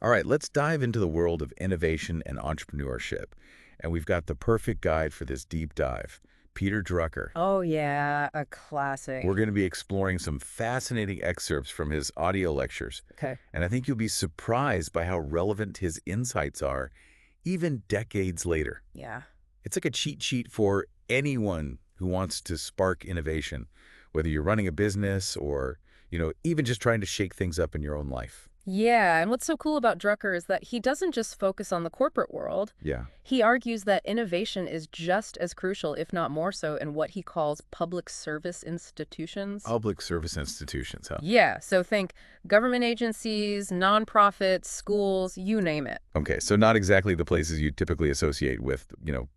All right, let's dive into the world of innovation and entrepreneurship. And we've got the perfect guide for this deep dive, Peter Drucker. Oh, yeah, a We're classic. going to be exploring some fascinating excerpts from his audio lectures. Okay. And I think you'll be surprised by how relevant his insights are, even decades later. Yeah. It's like a cheat sheet for anyone who wants to spark innovation, whether you're running a business or, even just trying to shake things up in your own life. Yeah, and what's so cool about Drucker is that he doesn't just focus on the corporate world. Yeah. He argues that innovation is just as crucial, if not more so, in what he calls public service institutions. Public service institutions, huh? Yeah, so think government agencies, nonprofits, schools, you name it. Okay, so not exactly the places you typically associate with,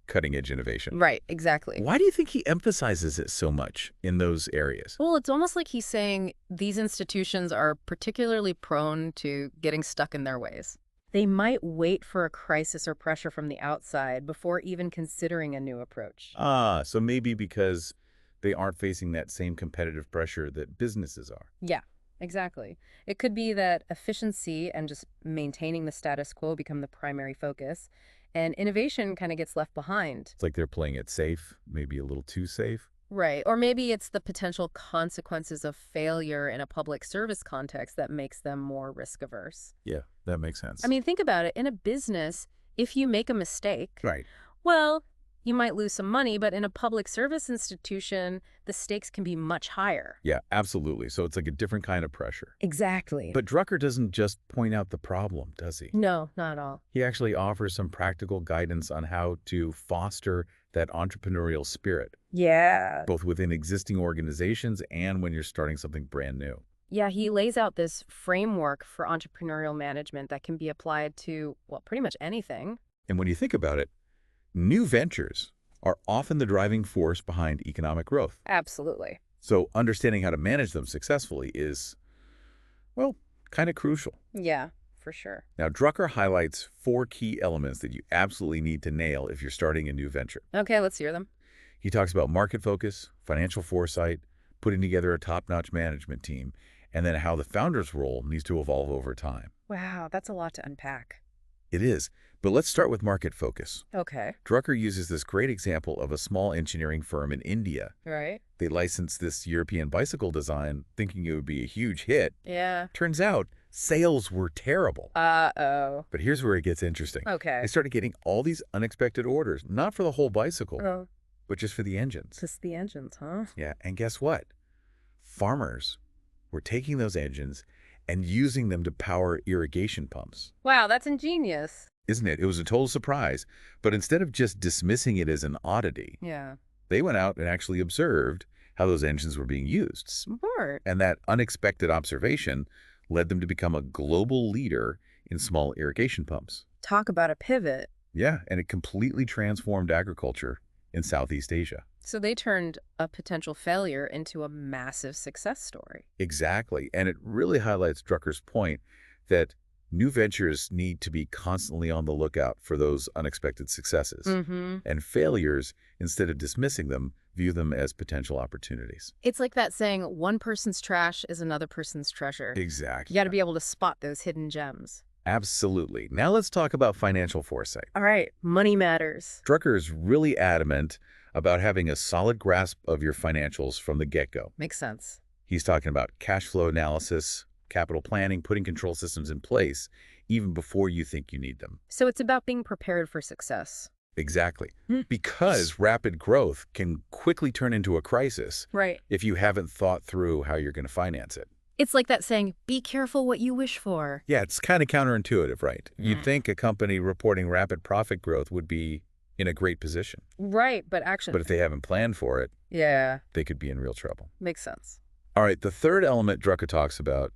cutting-edge innovation. Right, exactly. Why do you think he emphasizes it so much in those areas? Well, it's almost like he's saying these institutions are particularly prone to getting stuck in their ways. They might wait for a crisis or pressure from the outside before even considering a new approach. Ah, so maybe because they aren't facing that same competitive pressure that businesses are. Yeah, exactly. It could be that efficiency and just maintaining the status quo become the primary focus, and innovation kind of gets left behind. It's like they're playing it safe, maybe a little too safe. Right. Or maybe it's the potential consequences of failure in a public service context that makes them more risk averse. Yeah, that makes I sense. mean, think about it. In a business, if you make a mistake, Right. well, you might lose some money, but in a public service institution, the stakes can be much higher. Yeah, absolutely. So it's like a different kind of pressure. Exactly. But Drucker doesn't just point out the problem, does he? No, not at all. He actually offers some practical guidance on how to foster that entrepreneurial spirit, Yeah. both within existing organizations and when you're starting something brand new. Yeah, he lays out this framework for entrepreneurial management that can be applied to, well, pretty much anything. And when you think about it, new ventures are often the driving force behind economic growth. Absolutely. So understanding how to manage them successfully is, well, kind of crucial. Yeah, for sure. Now, Drucker highlights 4 key elements that you absolutely need to nail if you're starting a new venture. Okay, let's hear them. He talks about market focus, financial foresight, putting together a top-notch management team, and then how the founder's role needs to evolve over time. Wow, that's a lot to unpack. It is, but let's start with market focus. Okay. Drucker uses this great example of a small engineering firm in India. Right? They licensed this European bicycle design thinking it would be a huge hit. Yeah. Turns out, sales were terrible. Uh-oh. But here's where it gets interesting. Okay. They started getting all these unexpected orders, not for the whole bicycle, Oh, but just for the engines. just the engines, huh? Yeah, and guess what? Farmers were taking those engines and using them to power irrigation pumps. Wow, that's ingenious. Isn't it? It was a total surprise. But instead of just dismissing it as an oddity, Yeah. they went out and actually observed how those engines were being used. Smart. And that unexpected observation led them to become a global leader in small irrigation pumps. Talk about a pivot. Yeah, and it completely transformed agriculture in Southeast Asia. So they turned a potential failure into a massive success story. Exactly. And it really highlights Drucker's point that new ventures need to be constantly on the lookout for those unexpected successes. Mm-hmm. And failures, instead of dismissing them, view them as potential opportunities. It's like that saying, one person's trash is another person's treasure. You Exactly. got to be able to spot those hidden gems. Absolutely. Now let's talk about financial foresight. All right, money matters. Drucker is really adamant about having a solid grasp of your financials from the get-go. Makes sense. He's talking about cash flow analysis, capital planning, putting control systems in place even before you think you need them. So it's about being prepared for success. Exactly. Hmm. Because rapid growth can quickly turn into a crisis Right. if you haven't thought through how you're going to finance it. It's like that saying, be careful what you wish for. Yeah, it's kind of counterintuitive, right? You'd Mm. think a company reporting rapid profit growth would be in a great position. Right, but actually, But if they haven't planned for it, yeah, they could be in real trouble. makes sense. All right, the third element Drucker talks about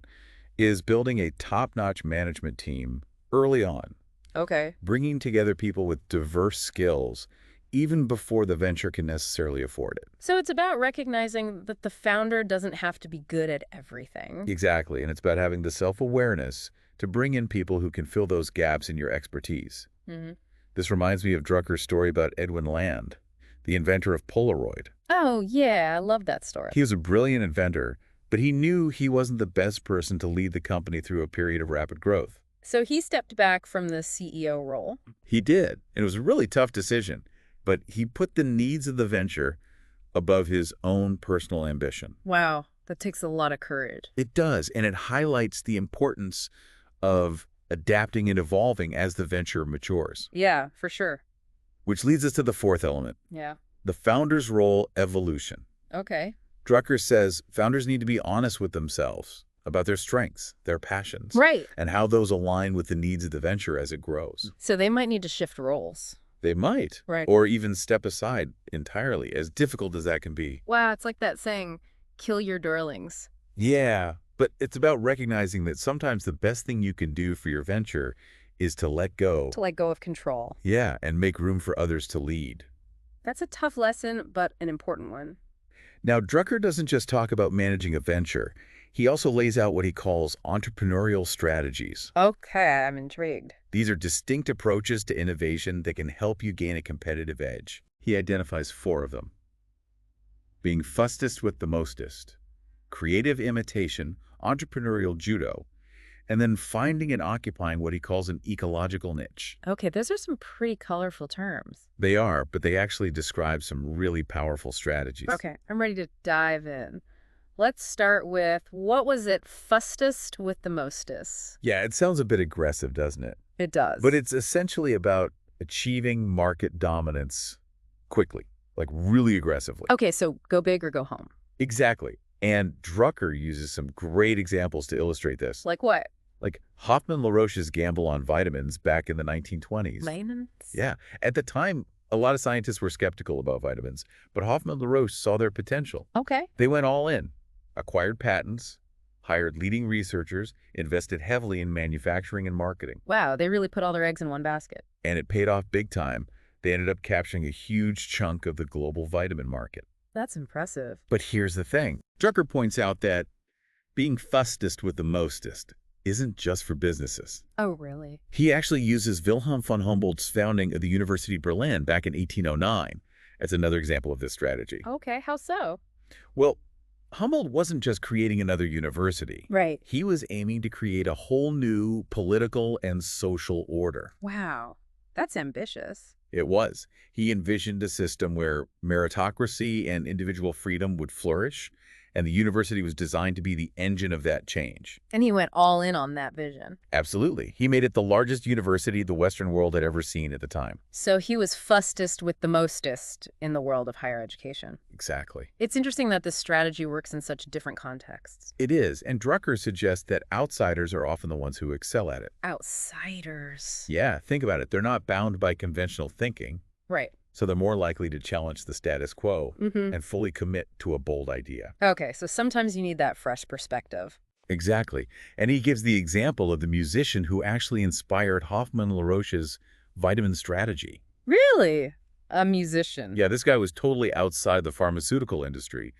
is building a top-notch management team early on, Okay. bringing together people with diverse skills even before the venture can necessarily afford it. So it's about recognizing that the founder doesn't have to be good at everything. Exactly, and it's about having the self-awareness to bring in people who can fill those gaps in your expertise. Hmm. This reminds me of Drucker's story about Edwin Land, the inventor of Polaroid. Oh, yeah, I love that story. He was a brilliant inventor, but he knew he wasn't the best person to lead the company through a period of rapid growth. So he stepped back from the CEO role. He did, and it was a really tough decision, but he put the needs of the venture above his own personal ambition. Wow, that takes a lot of courage. It does, and it highlights the importance of adapting and evolving as the venture matures. Yeah, for sure. Which leads us to the fourth element, Yeah. the founder's role evolution. Okay. Drucker says founders need to be honest with themselves about their strengths, their passions, Right. and how those align with the needs of the venture as it grows. So they might need to shift roles. They might, Right. or even step aside entirely, as difficult as that can be. Wow, it's like that saying, kill your darlings. Yeah, but it's about recognizing that sometimes the best thing you can do for your venture is to let go. To let go of control. Yeah, and make room for others to lead. That's a tough lesson, but an important one. Now, Drucker doesn't just talk about managing a venture. He also lays out what he calls entrepreneurial strategies. Okay, I'm intrigued. These are distinct approaches to innovation that can help you gain a competitive edge. He identifies 4 of them. Being fastest with the mostest, creative imitation, entrepreneurial judo, and then finding and occupying what he calls an ecological niche. Okay, those are some pretty colorful terms. They are, but they actually describe some really powerful strategies. Okay, I'm ready to dive in. Let's start with, what was it fastest with the mostest? Yeah, it sounds a bit aggressive, doesn't it? It does. But it's essentially about achieving market dominance quickly, like really aggressively. Okay, so go big or go home. Exactly. And Drucker uses some great examples to illustrate this. Like what? Like Hoffman-LaRoche's gamble on vitamins back in the 1920s. Maintenance? Yeah. At the time, a lot of scientists were skeptical about vitamins, but Hoffman-LaRoche saw their potential. Okay. They went all in, acquired patents, hired leading researchers, invested heavily in manufacturing and marketing. Wow, they really put all their eggs in one basket. And it paid off big time. They ended up capturing a huge chunk of the global vitamin market. That's impressive. But here's the thing. Drucker points out that being fastest with the mostest isn't just for businesses. Oh, really? He actually uses Wilhelm von Humboldt's founding of the University of Berlin back in 1809 as another example of this strategy. Okay, how so? Well, Humboldt wasn't just creating another university. Right. He was aiming to create a whole new political and social order. Wow, that's ambitious. It was. He envisioned a system where meritocracy and individual freedom would flourish, and the university was designed to be the engine of that change. And he went all in on that vision. Absolutely. He made it the largest university the Western world had ever seen at the time. So he was fastest with the mostest in the world of higher education. Exactly. It's interesting that this strategy works in such different contexts. It is, and Drucker suggests that outsiders are often the ones who excel at it. Outsiders. Yeah, think about it. They're not bound by conventional thinking, Right. so they're more likely to challenge the status quo Mm-hmm. and fully commit to a bold idea. Okay, so sometimes you need that fresh perspective. Exactly. And he gives the example of the musician who actually inspired Hoffman-LaRoche's vitamin strategy. Really? A musician. Yeah, this guy was totally outside the pharmaceutical industry,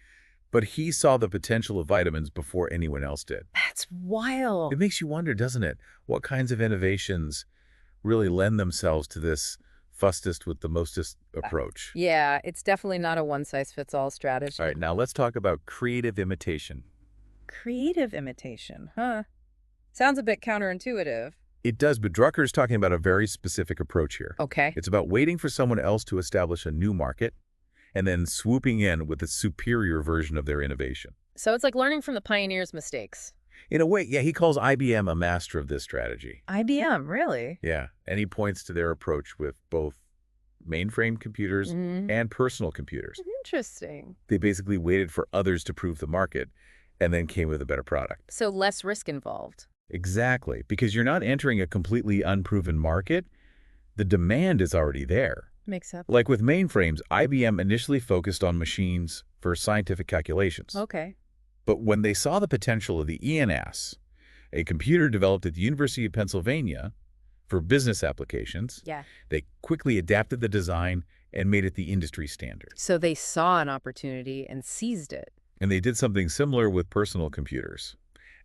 but he saw the potential of vitamins before anyone else did. That's wild. It makes you wonder, doesn't it? What kinds of innovations really lend themselves to this fastest with the mostest approach? Yeah, it's definitely not a one-size-fits-all strategy. All right, now let's talk about creative imitation. Creative imitation, huh? Sounds a bit counterintuitive. It does, but Drucker's talking about a very specific approach here. Okay. It's about waiting for someone else to establish a new market and then swooping in with a superior version of their innovation. So it's like learning from the pioneer's mistakes. In a way, yeah, he calls IBM a master of this strategy. IBM, really? Yeah, and he points to their approach with both mainframe computers and personal computers. Interesting. They basically waited for others to prove the market and then came with a better product. So less risk involved. Exactly, because you're not entering a completely unproven market. The demand is already there. Makes sense. Like with mainframes, IBM initially focused on machines for scientific calculations. Okay. But when they saw the potential of the ENS, a computer developed at the University of Pennsylvania for business applications, Yeah. they quickly adapted the design and made it the industry standard. So they saw an opportunity and seized it. And they did something similar with personal computers.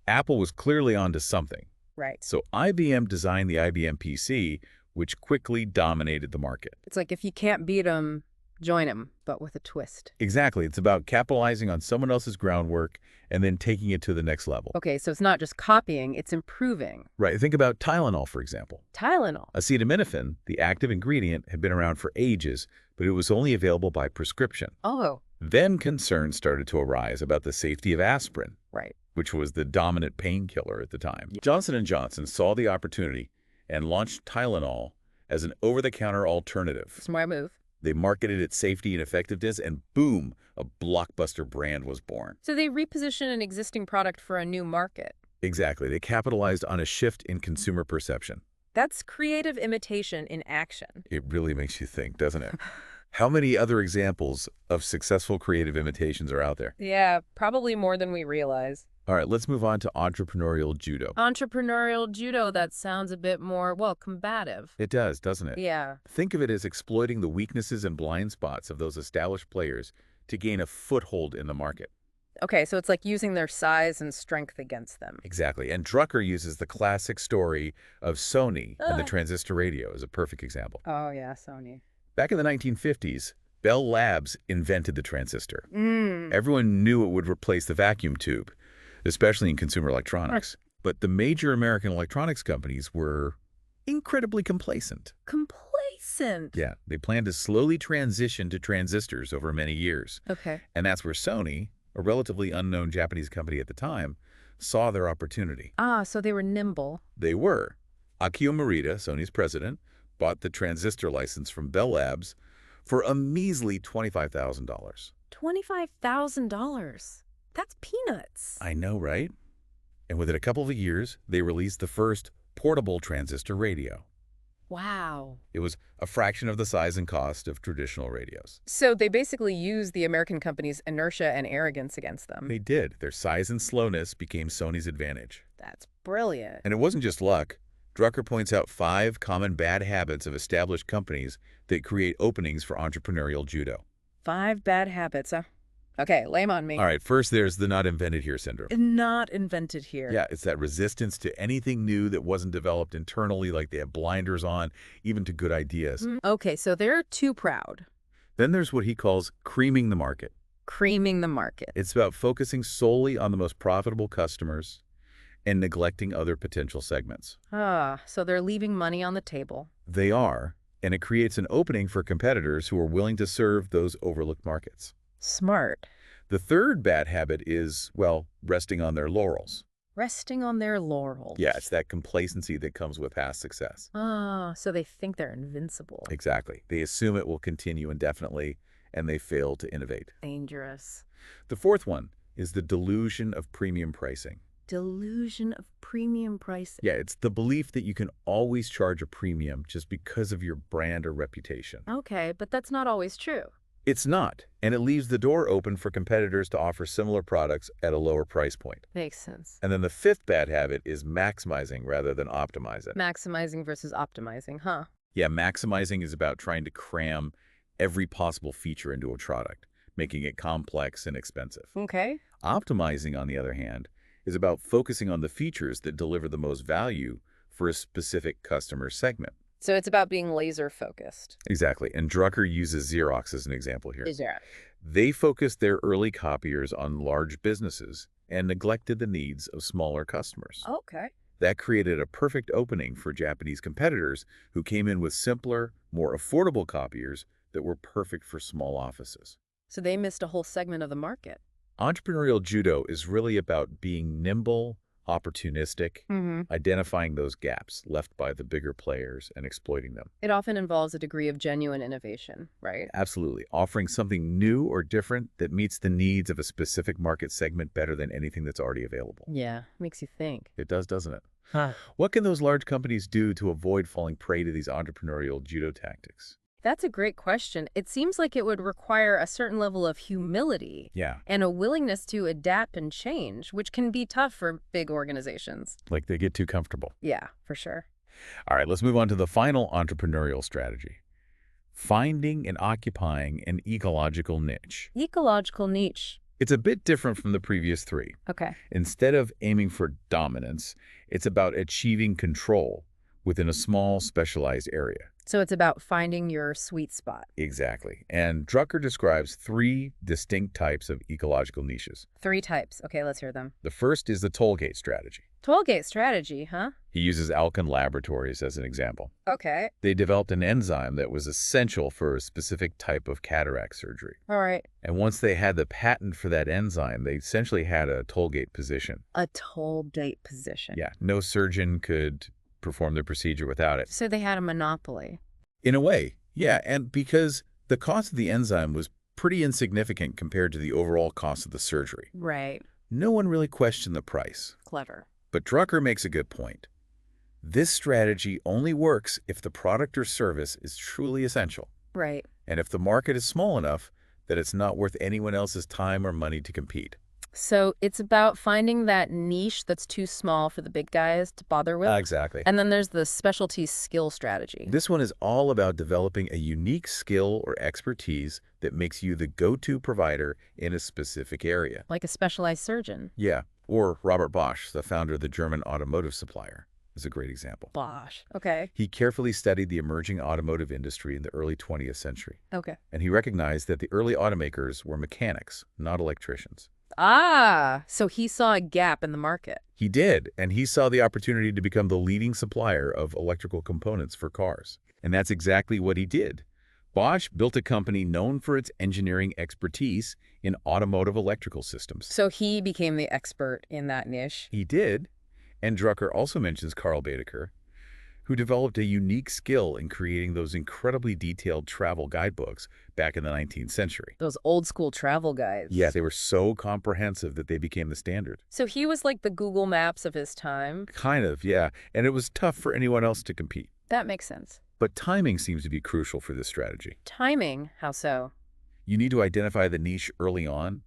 Apple was clearly onto something. Right. So IBM designed the IBM PC, which quickly dominated the market. It's like if you can't beat them, Join him, but with a twist. Exactly. It's about capitalizing on someone else's groundwork and then taking it to the next level. Okay, so it's not just copying, it's improving. Right. Think about Tylenol, for example. Tylenol. Acetaminophen, the active ingredient, had been around for ages, but it was only available by prescription. Oh, Then concerns started to arise about the safety of aspirin, right. which was the dominant painkiller at the time. Johnson & Johnson saw the opportunity and launched Tylenol as an over-the-counter alternative. Smart move. They marketed its safety and effectiveness, and boom, a blockbuster brand was born. So they reposition an existing product for a new market. Exactly. They capitalized on a shift in consumer perception. That's creative imitation in action. It really makes you think, doesn't it? How many other examples of successful creative imitations are out there? Yeah, probably more than we realize. All right, let's move on to entrepreneurial judo. Entrepreneurial judo, that sounds a bit more, well, combative. It does, doesn't it? Yeah. Think of it as exploiting the weaknesses and blind spots of those established players to gain a foothold in the market. Okay, so it's like using their size and strength against them. Exactly. And Drucker uses the classic story of Sony and the Ah. transistor radio as a perfect example. Oh, yeah, Sony. Back in the 1950s, Bell Labs invented the transistor. Mm. Everyone knew it would replace the vacuum tube, especially in consumer electronics. But the major American electronics companies were incredibly complacent. Complacent. Yeah, they planned to slowly transition to transistors over many years. Okay. And that's where Sony, a relatively unknown Japanese company at the time, saw their opportunity. Ah, so they were nimble. They were. Akio Morita, Sony's president, bought the transistor license from Bell Labs for a measly $25,000. $25,000. That's peanuts. I know, right? And within a couple of years, they released the first portable transistor radio. Wow. It was a fraction of the size and cost of traditional radios. So they basically used the American company's inertia and arrogance against them. They did. Their size and slowness became Sony's advantage. That's brilliant. And it wasn't just luck. Drucker points out 5 common bad habits of established companies that create openings for entrepreneurial judo. 5 bad habits, huh? Okay, lay 'em on me. All right, first there's the not invented here syndrome. Not invented here. Yeah, it's that resistance to anything new that wasn't developed internally, like they have blinders on, even to good ideas. Okay, so they're too proud. Then there's what he calls creaming the market. Creaming the market. It's about focusing solely on the most profitable customers and neglecting other potential segments. Ah, so they're leaving money on the table. They are, and it creates an opening for competitors who are willing to serve those overlooked markets. Smart. The third bad habit is, well, resting on their laurels. Resting on their laurels. Yeah, it's that complacency that comes with past success. Ah, so they think they're invincible. Exactly. They assume it will continue indefinitely, and they fail to innovate. Dangerous. The fourth one is the delusion of premium pricing. Delusion of premium pricing. Yeah, it's the belief that you can always charge a premium just because of your brand or reputation. Okay, but that's not always true. It's not, and it leaves the door open for competitors to offer similar products at a lower price point. Makes sense. And then the fifth bad habit is maximizing rather than optimizing. Maximizing versus optimizing, huh? Yeah, maximizing is about trying to cram every possible feature into a product, making it complex and expensive. Okay. Optimizing, on the other hand, is about focusing on the features that deliver the most value for a specific customer segment. So it's about being laser focused. Exactly, and Drucker uses Xerox as an example here. Xerox. They focused their early copiers on large businesses and neglected the needs of smaller customers. Okay. That created a perfect opening for Japanese competitors who came in with simpler, more affordable copiers that were perfect for small offices. So they missed a whole segment of the market. Entrepreneurial judo is really about being nimble, opportunistic, identifying those gaps left by the bigger players and exploiting them. It often involves a degree of genuine innovation, right? Absolutely. Offering something new or different that meets the needs of a specific market segment better than anything that's already available. Yeah, makes you think. It does, doesn't it? Huh. What can those large companies do to avoid falling prey to these entrepreneurial judo tactics? That's a great question. It seems like it would require a certain level of humility Yeah, and a willingness to adapt and change, which can be tough for big organizations. like they get too comfortable. Yeah, for sure. All right, let's move on to the final entrepreneurial strategy. Finding and occupying an ecological niche. Ecological niche. It's a bit different from the previous 3. Okay. Instead of aiming for dominance, it's about achieving control within a small, specialized area. So it's about finding your sweet spot. Exactly. And Drucker describes 3 distinct types of ecological niches. 3 types. Okay, let's hear them. The first is the toll gate strategy. Tollgate strategy, huh? He uses Alkin Laboratories as an example. Okay. They developed an enzyme that was essential for a specific type of cataract surgery. All right. And once they had the patent for that enzyme, they essentially had a toll gate position. A tollgate position. Yeah, no surgeon could perform the procedure without it. So they had a monopoly. In a way, yeah, and because the cost of the enzyme was pretty insignificant compared to the overall cost of the surgery. Right. No one really questioned the price. Clever. But Drucker makes a good point. This strategy only works if the product or service is truly essential, Right. and if the market is small enough that it's not worth anyone else's time or money to compete. So it's about finding that niche that's too small for the big guys to bother with. Exactly. And then there's the specialty skill strategy. This one is all about developing a unique skill or expertise that makes you the go-to provider in a specific area. Like a specialized surgeon. Yeah, or Robert Bosch, the founder of the German automotive supplier, is a great example. Bosch. Okay. He carefully studied the emerging automotive industry in the early 20th century, Okay. and he recognized that the early automakers were mechanics, not electricians. Ah, so he saw a gap in the market. He did, and he saw the opportunity to become the leading supplier of electrical components for cars. And that's exactly what he did. Bosch built a company known for its engineering expertise in automotive electrical systems. So he became the expert in that niche. He did, and Drucker also mentions Carl Baedeker, who developed a unique skill in creating those incredibly detailed travel guidebooks back in the 19th century. Those old school travel guides. Yeah, they were so comprehensive that they became the standard. So he was like the Google Maps of his time. Kind of, yeah, and it was tough for anyone else to compete. That makes sense. But timing seems to be crucial for this strategy. Timing? How so? You need to identify the niche early on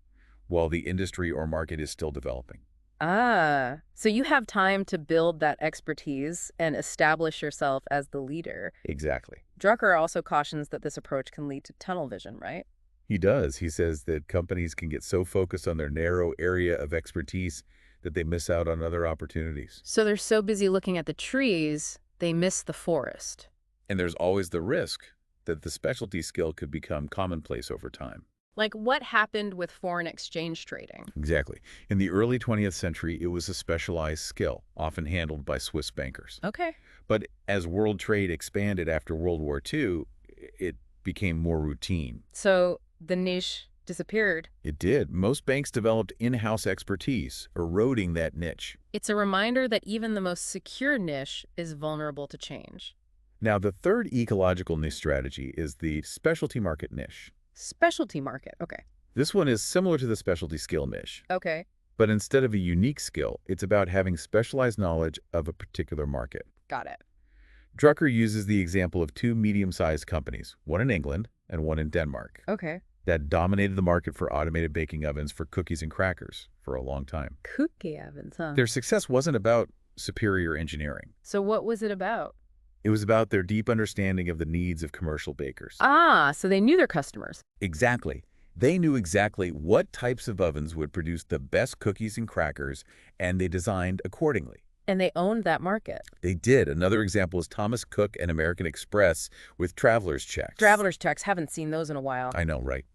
while the industry or market is still developing. Ah, so you have time to build that expertise and establish yourself as the leader. Exactly. Drucker also cautions that this approach can lead to tunnel vision, right? He does. He says that companies can get so focused on their narrow area of expertise that they miss out on other opportunities. So they're so busy looking at the trees, they miss the forest. And there's always the risk that the specialty skill could become commonplace over time. Like what happened with foreign exchange trading? Exactly. In the early 20th century, it was a specialized skill, often handled by Swiss bankers. Okay. But as world trade expanded after World War II, it became more routine. So the niche disappeared. It did. Most banks developed in-house expertise, eroding that niche. It's a reminder that even the most secure niche is vulnerable to change. Now, the third ecological niche strategy is the specialty market niche. Specialty market. Okay. This one is similar to the specialty skill niche, Okay. but instead of a unique skill, it's about having specialized knowledge of a particular market. Got it. Drucker uses the example of 2 medium-sized companies, one in England and one in Denmark, Okay. that dominated the market for automated baking ovens for cookies and crackers for a long time. Cookie ovens, huh? Their success wasn't about superior engineering. So what was it about? It was about their deep understanding of the needs of commercial bakers. Ah, so they knew their customers. Exactly. They knew exactly what types of ovens would produce the best cookies and crackers, and they designed accordingly. And they owned that market. They did. Another example is Thomas Cook and American Express with traveler's checks. Traveler's checks, haven't seen those in a while. I know, right?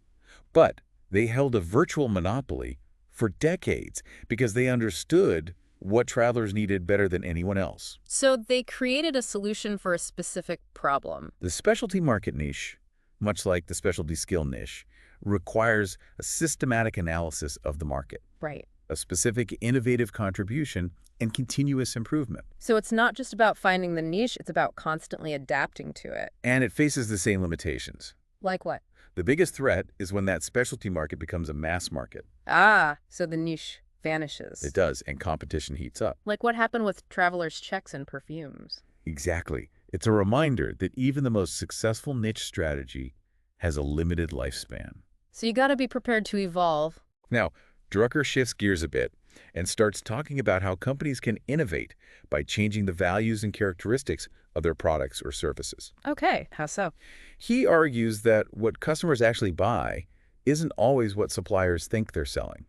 But they held a virtual monopoly for decades because they understood what travelers needed better than anyone else. So they created a solution for a specific problem. The specialty market niche, much like the specialty skill niche, requires a systematic analysis of the market, Right. a specific innovative contribution, and continuous improvement. So it's not just about finding the niche, it's about constantly adapting to it. And it faces the same limitations. Like what? The biggest threat is when that specialty market becomes a mass market. Ah, so the niche vanishes. It does, and competition heats up. Like what happened with traveler's checks and perfumes. Exactly. It's a reminder that even the most successful niche strategy has a limited lifespan. So you got to be prepared to evolve. Now, Drucker shifts gears a bit and starts talking about how companies can innovate by changing the values and characteristics of their products or services. Okay, how so? He argues that what customers actually buy isn't always what suppliers think they're selling.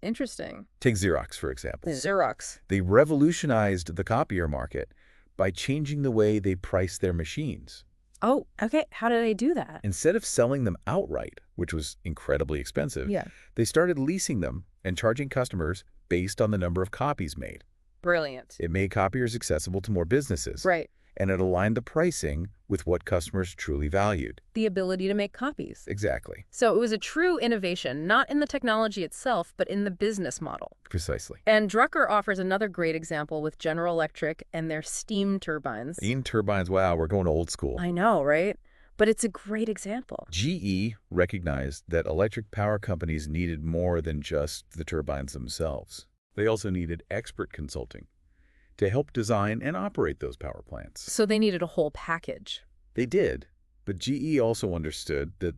Interesting. Take Xerox, for example. Xerox. They revolutionized the copier market by changing the way they price their machines. Oh, okay. How do they do that? Instead of selling them outright, which was incredibly expensive, Yeah. they started leasing them and charging customers based on the number of copies made. Brilliant. It made copiers accessible to more businesses. Right. And it aligned the pricing with what customers truly valued. The ability to make copies. Exactly. So it was a true innovation, not in the technology itself, but in the business model. Precisely. And Drucker offers another great example with General Electric and their steam turbines. Steam turbines, wow, we're going old school. I know, right? But it's a great example. GE recognized that electric power companies needed more than just the turbines themselves. They also needed expert consulting to help design and operate those power plants. So they needed a whole package. They did, but GE also understood that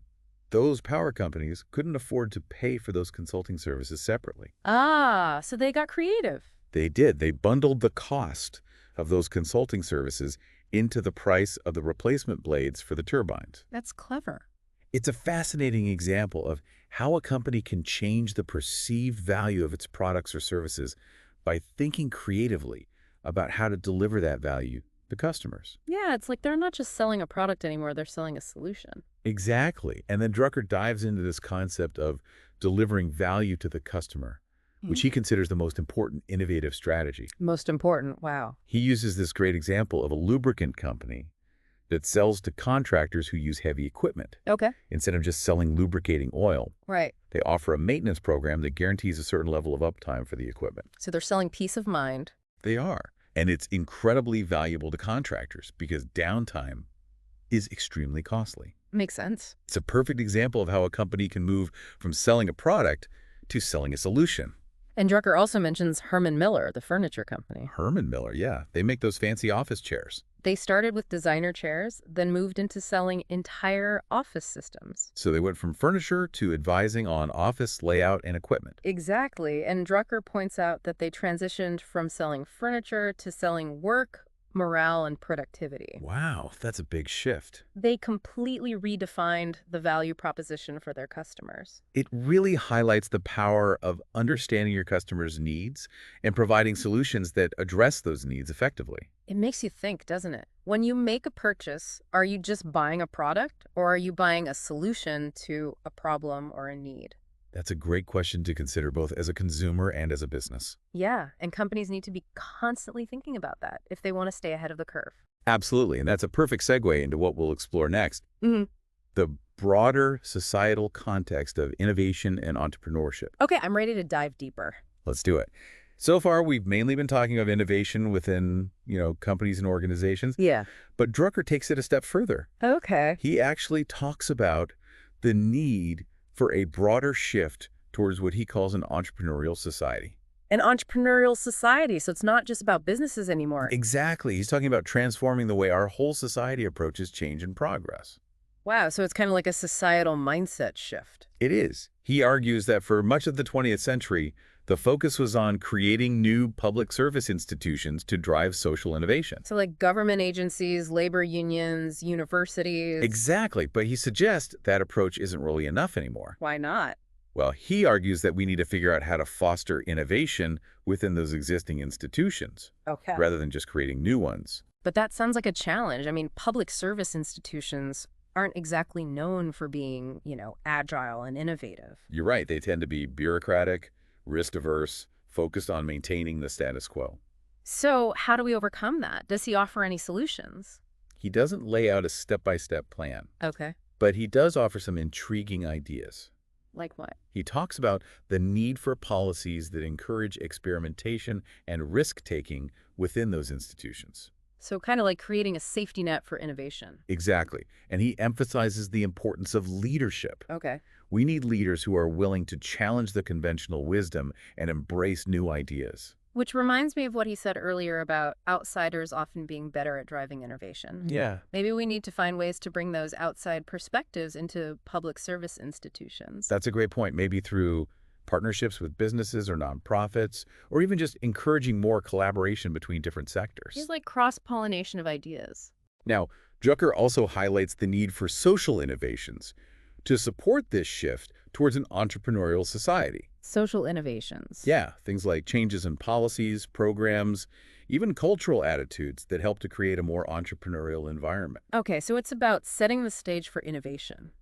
those power companies couldn't afford to pay for those consulting services separately. Ah, so they got creative. They did. They bundled the cost of those consulting services into the price of the replacement blades for the turbines. That's clever. It's a fascinating example of how a company can change the perceived value of its products or services by thinking creatively about how to deliver that value to customers. Yeah, it's like they're not just selling a product anymore, they're selling a solution. Exactly. And then Drucker dives into this concept of delivering value to the customer, which he considers the most important innovative strategy. Most important, wow. He uses this great example of a lubricant company that sells to contractors who use heavy equipment. Okay. Instead of just selling lubricating oil, Right. they offer a maintenance program that guarantees a certain level of uptime for the equipment. So they're selling peace of mind. They are. And it's incredibly valuable to contractors because downtime is extremely costly. Makes sense. It's a perfect example of how a company can move from selling a product to selling a solution. And Drucker also mentions Herman Miller, the furniture company. Herman Miller, yeah. They make those fancy office chairs. They started with designer chairs, then moved into selling entire office systems. So they went from furniture to advising on office layout and equipment. Exactly. And Drucker points out that they transitioned from selling furniture to selling work, morale, and productivity. Wow, that's a big shift. They completely redefined the value proposition for their customers. It really highlights the power of understanding your customers' needs and providing solutions that address those needs effectively. It makes you think, doesn't it? When you make a purchase, are you just buying a product or are you buying a solution to a problem or a need? That's a great question to consider both as a consumer and as a business. Yeah, and companies need to be constantly thinking about that if they want to stay ahead of the curve. Absolutely, and that's a perfect segue into what we'll explore next. Mm-hmm. The broader societal context of innovation and entrepreneurship. Okay, I'm ready to dive deeper. Let's do it. So far, we've mainly been talking of innovation within, companies and organizations. Yeah. But Drucker takes it a step further. Okay. He actually talks about the need for a broader shift towards what he calls an entrepreneurial society. An entrepreneurial society, so it's not just about businesses anymore. Exactly. He's talking about transforming the way our whole society approaches change and progress. Wow, so it's kind of like a societal mindset shift. It is. He argues that for much of the 20th century, the focus was on creating new public service institutions to drive social innovation. So like government agencies, labor unions, universities. Exactly, but he suggests that approach isn't really enough anymore. Why not? Well, he argues that we need to figure out how to foster innovation within those existing institutions, Okay. rather than just creating new ones. But that sounds like a challenge. I mean, public service institutions aren't exactly known for being, agile and innovative. You're right, they tend to be bureaucratic, risk-averse, focused on maintaining the status quo. So how do we overcome that? Does he offer any solutions? He doesn't lay out a step-by-step plan, Okay. but he does offer some intriguing ideas. Like what? He talks about the need for policies that encourage experimentation and risk-taking within those institutions. So kind of like creating a safety net for innovation. Exactly. And he emphasizes the importance of leadership. Okay. We need leaders who are willing to challenge the conventional wisdom and embrace new ideas. Which reminds me of what he said earlier about outsiders often being better at driving innovation. Yeah. Maybe we need to find ways to bring those outside perspectives into public service institutions. That's a great point. Maybe through partnerships with businesses or nonprofits, or even just encouraging more collaboration between different sectors. It's like cross-pollination of ideas. Now, Drucker also highlights the need for social innovations to support this shift towards an entrepreneurial society. Social innovations. Yeah, things like changes in policies, programs, even cultural attitudes that help to create a more entrepreneurial environment. Okay, so it's about setting the stage for innovation.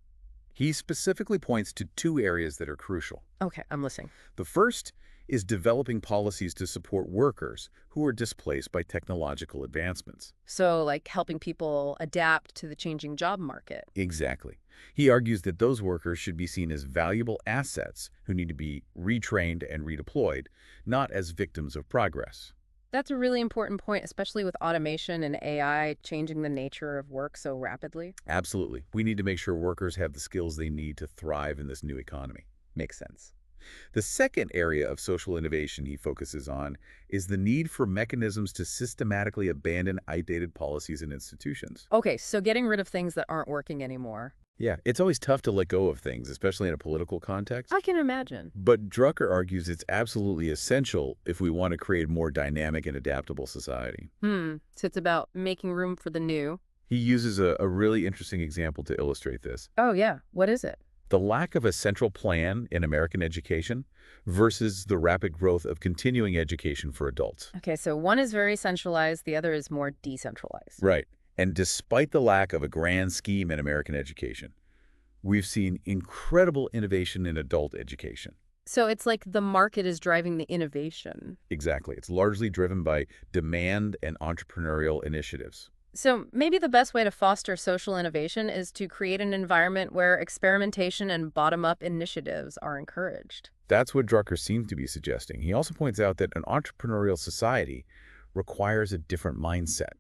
He specifically points to two areas that are crucial. Okay, I'm listening. The first is developing policies to support workers who are displaced by technological advancements. So, like helping people adapt to the changing job market. Exactly. He argues that those workers should be seen as valuable assets who need to be retrained and redeployed, not as victims of progress. That's a really important point, especially with automation and AI changing the nature of work so rapidly. Absolutely. We need to make sure workers have the skills they need to thrive in this new economy. Makes sense. The second area of social innovation he focuses on is the need for mechanisms to systematically abandon outdated policies and institutions. Okay, so getting rid of things that aren't working anymore. Yeah, it's always tough to let go of things, especially in a political context. I can imagine. But Drucker argues it's absolutely essential if we want to create a more dynamic and adaptable society. So it's about making room for the new. He uses a really interesting example to illustrate this. Oh, yeah. What is it? The lack of a central plan in American education versus the rapid growth of continuing education for adults. Okay, so one is very centralized, the other is more decentralized. Right. And despite the lack of a grand scheme in American education, we've seen incredible innovation in adult education. So it's like the market is driving the innovation. Exactly. It's largely driven by demand and entrepreneurial initiatives. So maybe the best way to foster social innovation is to create an environment where experimentation and bottom-up initiatives are encouraged. That's what Drucker seems to be suggesting. He also points out that an entrepreneurial society requires a different mindset.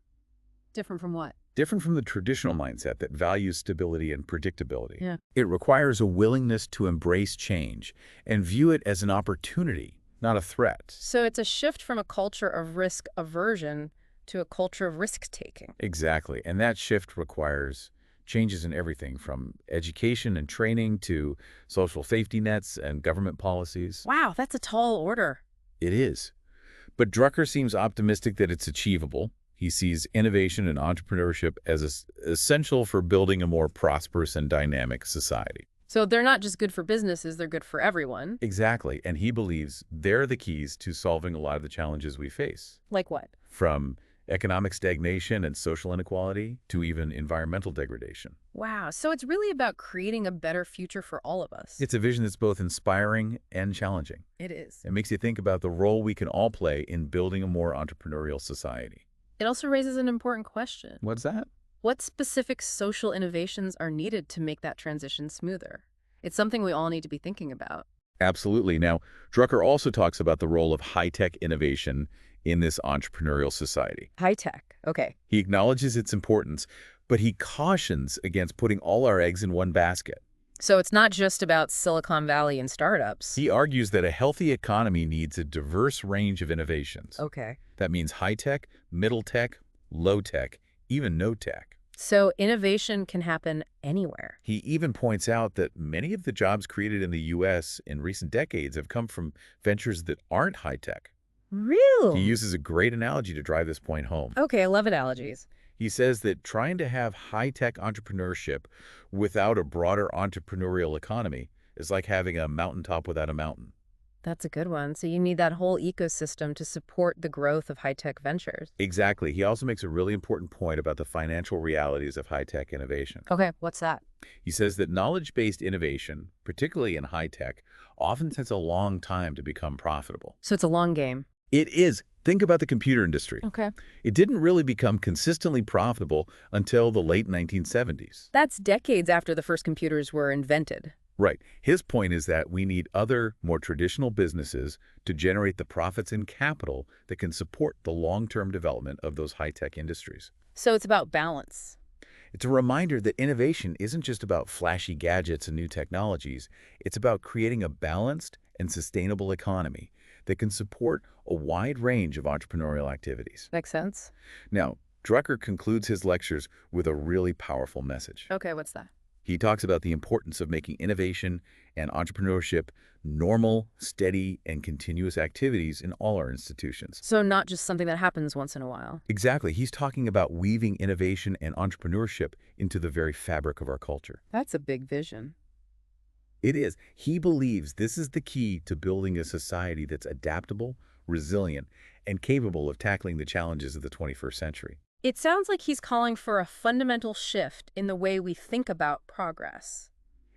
Different from what? Different from the traditional mindset that values stability and predictability. Yeah. It requires a willingness to embrace change and view it as an opportunity, not a threat. So it's a shift from a culture of risk aversion to a culture of risk-taking. Exactly. And that shift requires changes in everything from education and training to social safety nets and government policies. Wow, that's a tall order. It is. But Drucker seems optimistic that it's achievable. He sees innovation and entrepreneurship as essential for building a more prosperous and dynamic society. So they're not just good for businesses, they're good for everyone. Exactly. And he believes they're the keys to solving a lot of the challenges we face. Like what? From economic stagnation and social inequality to even environmental degradation. Wow, so it's really about creating a better future for all of us. It's a vision that's both inspiring and challenging. It is. It makes you think about the role we can all play in building a more entrepreneurial society. It also raises an important question. What's that? What specific social innovations are needed to make that transition smoother? It's something we all need to be thinking about. Absolutely. Now, Drucker also talks about the role of high-tech innovation in this entrepreneurial society. High tech. Okay. He acknowledges its importance, but he cautions against putting all our eggs in one basket. So it's not just about Silicon Valley and startups. He argues that a healthy economy needs a diverse range of innovations. Okay. That means high-tech, middle-tech, low-tech, even no-tech. So innovation can happen anywhere. He even points out that many of the jobs created in the U.S. in recent decades have come from ventures that aren't high-tech. Really? He uses a great analogy to drive this point home. Okay, I love analogies. He says that trying to have high-tech entrepreneurship without a broader entrepreneurial economy is like having a mountaintop without a mountain. That's a good one. So you need that whole ecosystem to support the growth of high-tech ventures. Exactly. He also makes a really important point about the financial realities of high-tech innovation. Okay, what's that? He says that knowledge-based innovation, particularly in high-tech, often takes a long time to become profitable. So it's a long game. It is. Think about the computer industry. Okay. It didn't really become consistently profitable until the late 1970s. That's decades after the first computers were invented. Right. His point is that we need other, more traditional businesses to generate the profits and capital that can support the long-term development of those high-tech industries. So it's about balance. It's a reminder that innovation isn't just about flashy gadgets and new technologies. It's about creating a balanced and sustainable economy that can support a wide range of entrepreneurial activities. Makes sense? Now, Drucker concludes his lectures with a really powerful message. Okay, what's that? He talks about the importance of making innovation and entrepreneurship normal, steady, and continuous activities in all our institutions. So not just something that happens once in a while. Exactly. He's talking about weaving innovation and entrepreneurship into the very fabric of our culture. That's a big vision. It is. He believes this is the key to building a society that's adaptable, resilient, and capable of tackling the challenges of the 21st century. It sounds like he's calling for a fundamental shift in the way we think about progress.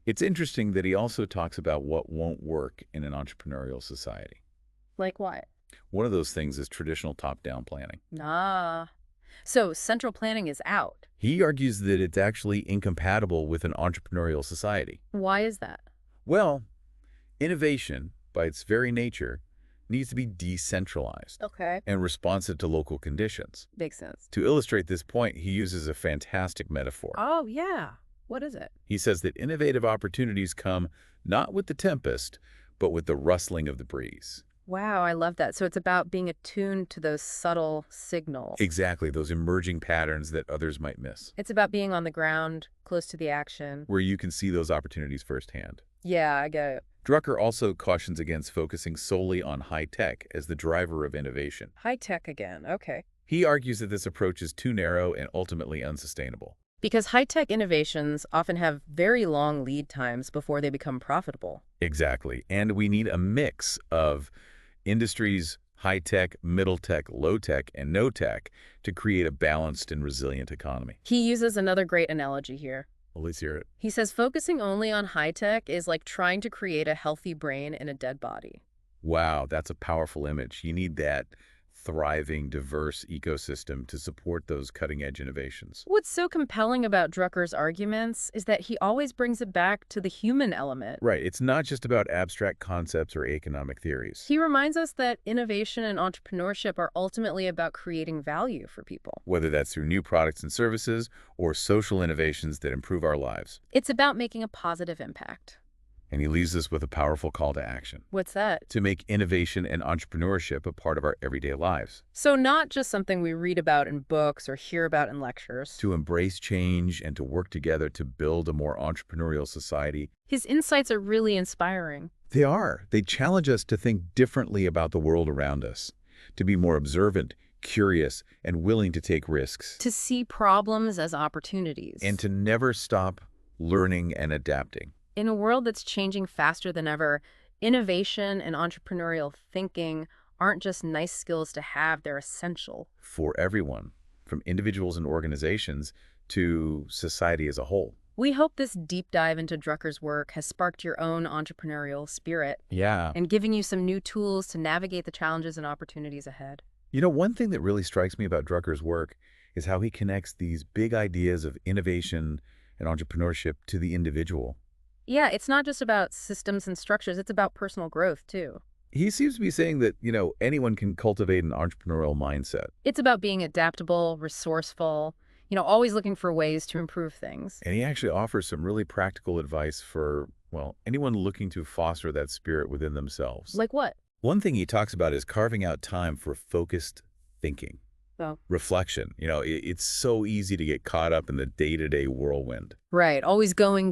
It's interesting that he also talks about what won't work in an entrepreneurial society. Like what? One of those things is traditional top-down planning. Ah. So central planning is out. He argues that it's actually incompatible with an entrepreneurial society. Why is that? Well, innovation, by its very nature, needs to be decentralized Okay. and responsive to local conditions. Makes sense. To illustrate this point, he uses a fantastic metaphor. Oh, yeah. What is it? He says that innovative opportunities come not with the tempest, but with the rustling of the breeze. Wow, I love that. So it's about being attuned to those subtle signals. Exactly, those emerging patterns that others might miss, It's about being on the ground, close to the action. where you can see those opportunities firsthand. Yeah, I get it. Drucker also cautions against focusing solely on high tech as the driver of innovation. High tech again. Okay. He argues that this approach is too narrow and ultimately unsustainable. Because high-tech innovations often have very long lead times before they become profitable. Exactly, and we need a mix of industries, high tech, middle tech, low tech, and no tech to create a balanced and resilient economy. He uses another great analogy here. Well, let's hear it. He says focusing only on high-tech is like trying to create a healthy brain in a dead body. Wow, that's a powerful image. You need that thriving, diverse ecosystem to support those cutting-edge innovations. What's so compelling about Drucker's arguments is that he always brings it back to the human element. Right, it's not just about abstract concepts or economic theories. He reminds us that innovation and entrepreneurship are ultimately about creating value for people. Whether that's through new products and services or social innovations that improve our lives. It's about making a positive impact. And he leaves us with a powerful call to action. What's that? To make innovation and entrepreneurship a part of our everyday lives. So not just something we read about in books or hear about in lectures. To embrace change and to work together to build a more entrepreneurial society. His insights are really inspiring. They are. They challenge us to think differently about the world around us, to be more observant, curious, and willing to take risks. To see problems as opportunities. And to never stop learning and adapting. In a world that's changing faster than ever, innovation and entrepreneurial thinking aren't just nice skills to have, they're essential. For everyone, from individuals and organizations to society as a whole. We hope this deep dive into Drucker's work has sparked your own entrepreneurial spirit Yeah. and given you some new tools to navigate the challenges and opportunities ahead. You know, one thing that really strikes me about Drucker's work is how he connects these big ideas of innovation and entrepreneurship to the individual. Yeah, it's not just about systems and structures, it's about personal growth, too. He seems to be saying that, anyone can cultivate an entrepreneurial mindset. It's about being adaptable, resourceful, always looking for ways to improve things. And he actually offers some really practical advice for, anyone looking to foster that spirit within themselves. Like what? One thing he talks about is carving out time for focused thinking. Oh. Reflection. It's so easy to get caught up in the day-to-day whirlwind. Right, always going.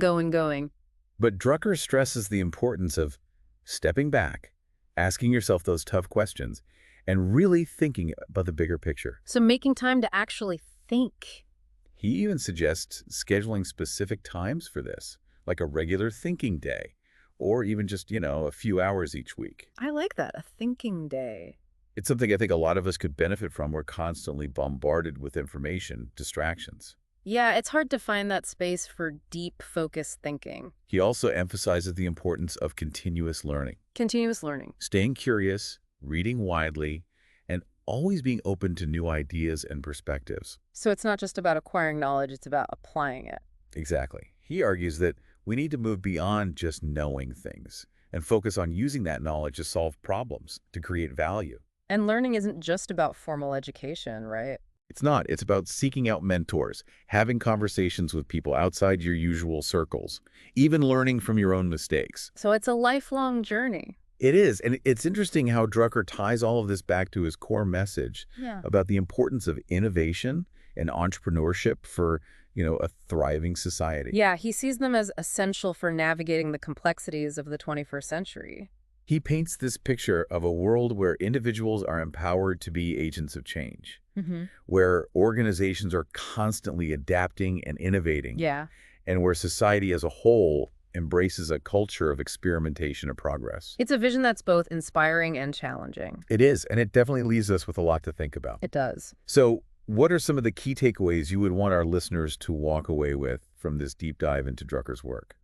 But Drucker stresses the importance of stepping back, asking yourself those tough questions, and really thinking about the bigger picture. So making time to actually think. He even suggests scheduling specific times for this, like a regular thinking day, or even just, a few hours each week. I like that, a thinking day. It's something I think a lot of us could benefit from. We're constantly bombarded with information, distractions. Yeah, it's hard to find that space for deep, focused thinking. He also emphasizes the importance of continuous learning. Continuous learning. Staying curious, reading widely, and always being open to new ideas and perspectives. So it's not just about acquiring knowledge, it's about applying it. Exactly. He argues that we need to move beyond just knowing things and focus on using that knowledge to solve problems, to create value. And learning isn't just about formal education, right? It's not. It's about seeking out mentors, having conversations with people outside your usual circles, even learning from your own mistakes. So it's a lifelong journey. It is. And it's interesting how Drucker ties all of this back to his core message about the importance of innovation and entrepreneurship for, a thriving society. Yeah, he sees them as essential for navigating the complexities of the 21st century. He paints this picture of a world where individuals are empowered to be agents of change, where organizations are constantly adapting and innovating, Yeah. and where society as a whole embraces a culture of experimentation and progress. It's a vision that's both inspiring and challenging. It is, and it definitely leaves us with a lot to think about. It does. So, what are some of the key takeaways you would want our listeners to walk away with from this deep dive into Drucker's work?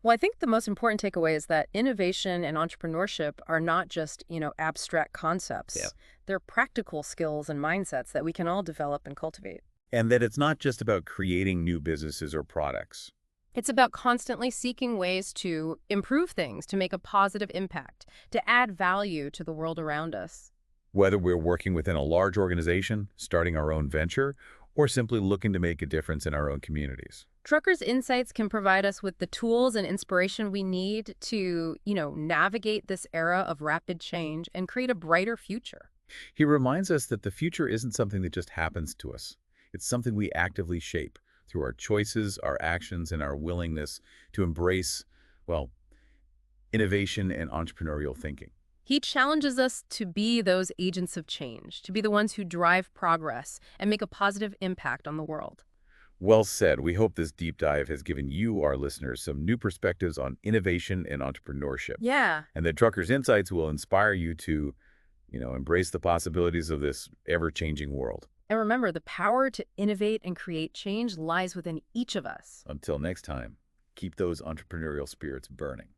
Well, I think the most important takeaway is that innovation and entrepreneurship are not just, abstract concepts. Yeah. They're practical skills and mindsets that we can all develop and cultivate. And that it's not just about creating new businesses or products. It's about constantly seeking ways to improve things, to make a positive impact, to add value to the world around us. Whether we're working within a large organization, starting our own venture, or simply looking to make a difference in our own communities. Drucker's insights can provide us with the tools and inspiration we need to, navigate this era of rapid change and create a brighter future. He reminds us that the future isn't something that just happens to us. It's something we actively shape through our choices, our actions, and our willingness to embrace, well, innovation and entrepreneurial thinking. He challenges us to be those agents of change, to be the ones who drive progress and make a positive impact on the world. Well said. We hope this deep dive has given you, our listeners, some new perspectives on innovation and entrepreneurship. Yeah. And that Drucker's insights will inspire you to, embrace the possibilities of this ever-changing world. And remember, the power to innovate and create change lies within each of us. Until next time, keep those entrepreneurial spirits burning.